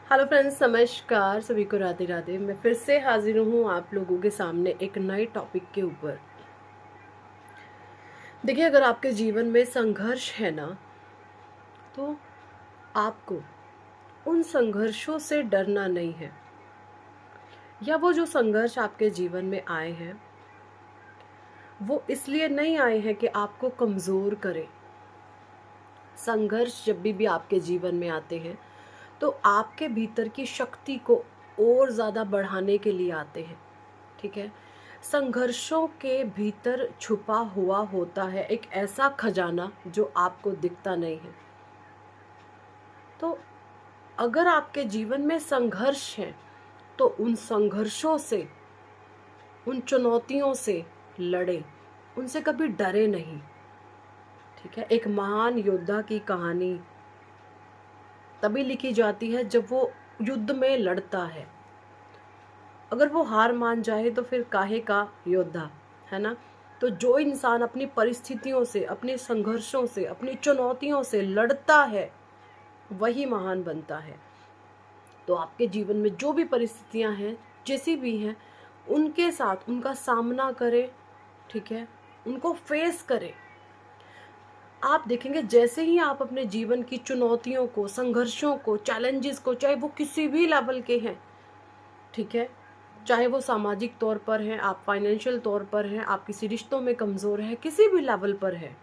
Hello friends, नमस्कार। सभी को राधे राधे। मैं फिर से हाजिर हूँ आप लोगों के सामने एक नए टॉपिक के ऊपर। देखिए, अगर आपके जीवन में संघर्ष है ना, तो आपको उन संघर्षों से डरना नहीं है, या वो जो संघर्ष आपके जीवन में आए हैं वो इसलिए नहीं आए हैं कि आपको कमज़ोर करें। संघर्ष जब भी आपके जीवन में आते हैं तो आपके भीतर की शक्ति को और ज़्यादा बढ़ाने के लिए आते हैं। ठीक है। संघर्षों के भीतर छुपा हुआ होता है एक ऐसा खजाना जो आपको दिखता नहीं है। तो अगर आपके जीवन में संघर्ष है तो उन संघर्षों से, उन चुनौतियों से लड़े, उनसे कभी डरे नहीं। ठीक है। एक महान योद्धा की कहानी तभी लिखी जाती है जब वो युद्ध में लड़ता है। अगर वो हार मान जाए तो फिर काहे का योद्धा, है ना। तो जो इंसान अपनी परिस्थितियों से, अपने संघर्षों से, अपनी चुनौतियों से लड़ता है वही महान बनता है। तो आपके जीवन में जो भी परिस्थितियां हैं, जैसी भी हैं, उनके साथ उनका सामना करें। ठीक है। उनको फेस करें। आप देखेंगे जैसे ही आप अपने जीवन की चुनौतियों को, संघर्षों को, चैलेंजेस को, चाहे वो किसी भी लेवल के हैं, ठीक है, चाहे वो सामाजिक तौर पर हैं, आप फाइनेंशियल तौर पर हैं, आप किसी रिश्तों में कमज़ोर हैं, किसी भी लेवल पर है,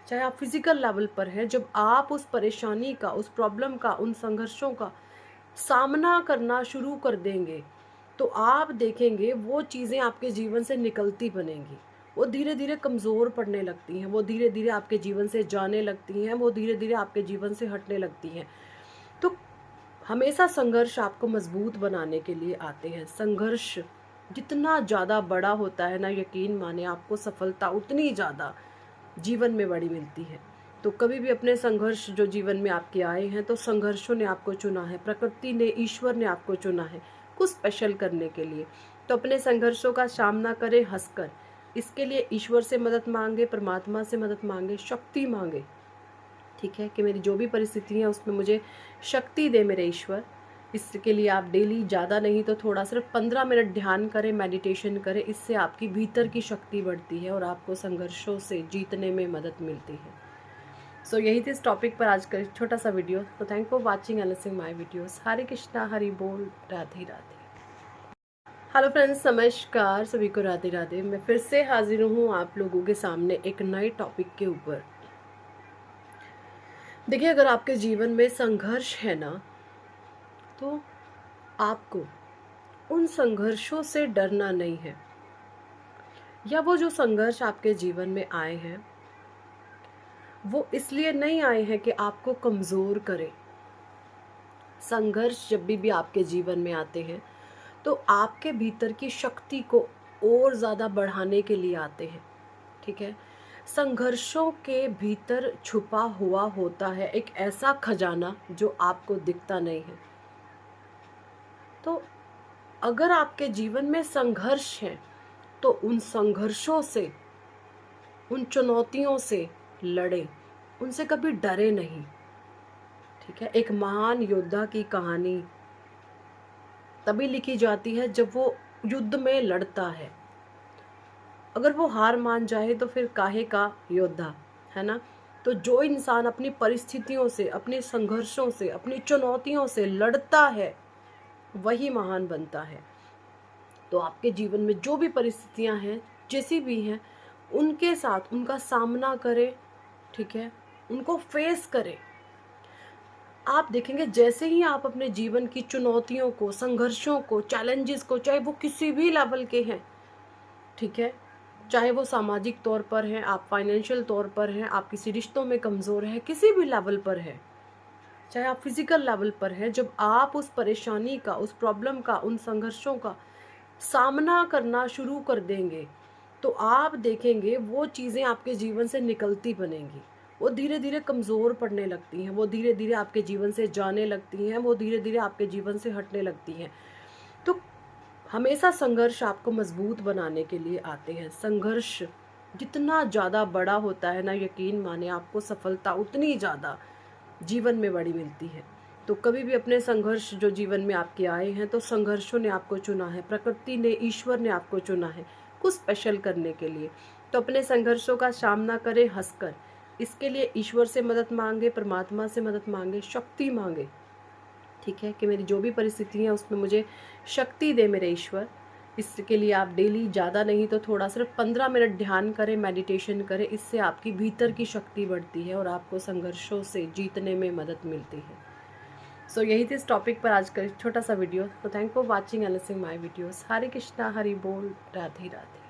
चाहे आप फिजिकल लेवल पर हैं, जब आप उस परेशानी का, उस प्रॉब्लम का, उन संघर्षों का सामना करना शुरू कर देंगे तो आप देखेंगे वो चीज़ें आपके जीवन से निकलती बनेंगी। वो धीरे धीरे कमज़ोर पड़ने लगती हैं, वो धीरे धीरे आपके जीवन से जाने लगती हैं, वो धीरे धीरे आपके जीवन से हटने लगती हैं। तो हमेशा संघर्ष आपको मजबूत बनाने के लिए आते हैं। संघर्ष जितना ज़्यादा बड़ा होता है ना, यकीन माने आपको सफलता उतनी ज़्यादा जीवन में बड़ी मिलती है। तो कभी भी अपने संघर्ष जो जीवन में आपके आए हैं, तो संघर्षों ने आपको चुना है, प्रकृति ने, ईश्वर ने आपको चुना है कुछ स्पेशल करने के लिए। तो अपने संघर्षों का सामना करें हंसकर। इसके लिए ईश्वर से मदद मांगे, परमात्मा से मदद मांगे, शक्ति मांगे। ठीक है, कि मेरी जो भी परिस्थिति है उसमें मुझे शक्ति दे मेरे ईश्वर। इसके लिए आप डेली, ज़्यादा नहीं तो थोड़ा, सिर्फ 15 मिनट ध्यान करें, मेडिटेशन करें। इससे आपकी भीतर की शक्ति बढ़ती है और आपको संघर्षों से जीतने में मदद मिलती है। सो यही थी इस टॉपिक पर आज का छोटा सा वीडियो। तो thank for watching and listening my videos. Hare Krishna, Hari बोल, राधे राधे। हेलो फ्रेंड्स, नमस्कार। सभी को राधे राधे। मैं फिर से हाजिर हूँ आप लोगों के सामने एक नए टॉपिक के ऊपर। देखिए, अगर आपके जीवन में संघर्ष है ना, तो आपको उन संघर्षों से डरना नहीं है, या वो जो संघर्ष आपके जीवन में आए हैं वो इसलिए नहीं आए हैं कि आपको कमज़ोर करें। संघर्ष जब भी आपके जीवन में आते हैं तो आपके भीतर की शक्ति को और ज़्यादा बढ़ाने के लिए आते हैं। ठीक है। संघर्षों के भीतर छुपा हुआ होता है एक ऐसा खजाना जो आपको दिखता नहीं है। तो अगर आपके जीवन में संघर्ष है तो उन संघर्षों से, उन चुनौतियों से लड़े, उनसे कभी डरे नहीं। ठीक है। एक महान योद्धा की कहानी तभी लिखी जाती है जब वो युद्ध में लड़ता है। अगर वो हार मान जाए तो फिर काहे का योद्धा, है ना। तो जो इंसान अपनी परिस्थितियों से, अपने संघर्षों से, अपनी चुनौतियों से लड़ता है वही महान बनता है। तो आपके जीवन में जो भी परिस्थितियां हैं, जैसी भी हैं, उनके साथ उनका सामना करें। ठीक है। उनको फेस करें। आप देखेंगे जैसे ही आप अपने जीवन की चुनौतियों को, संघर्षों को, चैलेंजेस को, चाहे वो किसी भी लेवल के हैं, ठीक है, चाहे वो सामाजिक तौर पर हैं, आप फाइनेंशियल तौर पर हैं, आप किसी रिश्तों में कमज़ोर हैं, किसी भी लेवल पर है, चाहे आप फिजिकल लेवल पर हैं, जब आप उस परेशानी का, उस प्रॉब्लम का, उन संघर्षों का सामना करना शुरू कर देंगे तो आप देखेंगे वो चीज़ें आपके जीवन से निकलती बनेंगी। वो धीरे धीरे कमज़ोर पड़ने लगती हैं, वो धीरे धीरे आपके जीवन से जाने लगती हैं, वो धीरे धीरे आपके जीवन से हटने लगती हैं। तो हमेशा संघर्ष आपको मजबूत बनाने के लिए आते हैं। संघर्ष जितना ज़्यादा बड़ा होता है ना, यकीन माने आपको सफलता उतनी ज़्यादा जीवन में बड़ी मिलती है। तो कभी भी अपने संघर्ष जो जीवन में आपके आए हैं, तो संघर्षों ने आपको चुना है, प्रकृति ने, ईश्वर ने आपको चुना है कुछ स्पेशल करने के लिए। तो अपने संघर्षों का सामना करें हंसकर। इसके लिए ईश्वर से मदद मांगे, परमात्मा से मदद मांगे, शक्ति मांगे, ठीक है, कि मेरी जो भी परिस्थिति है उसमें मुझे शक्ति दे मेरे ईश्वर। इसके लिए आप डेली, ज़्यादा नहीं तो थोड़ा, सिर्फ 15 मिनट ध्यान करें, मेडिटेशन करें। इससे आपकी भीतर की शक्ति बढ़ती है और आपको संघर्षों से जीतने में मदद मिलती है। सो यही थी इस टॉपिक पर आज का छोटा सा वीडियो। तो thank for watching and listening my videos. Hare Krishna, Hari बोल, राधे राधे।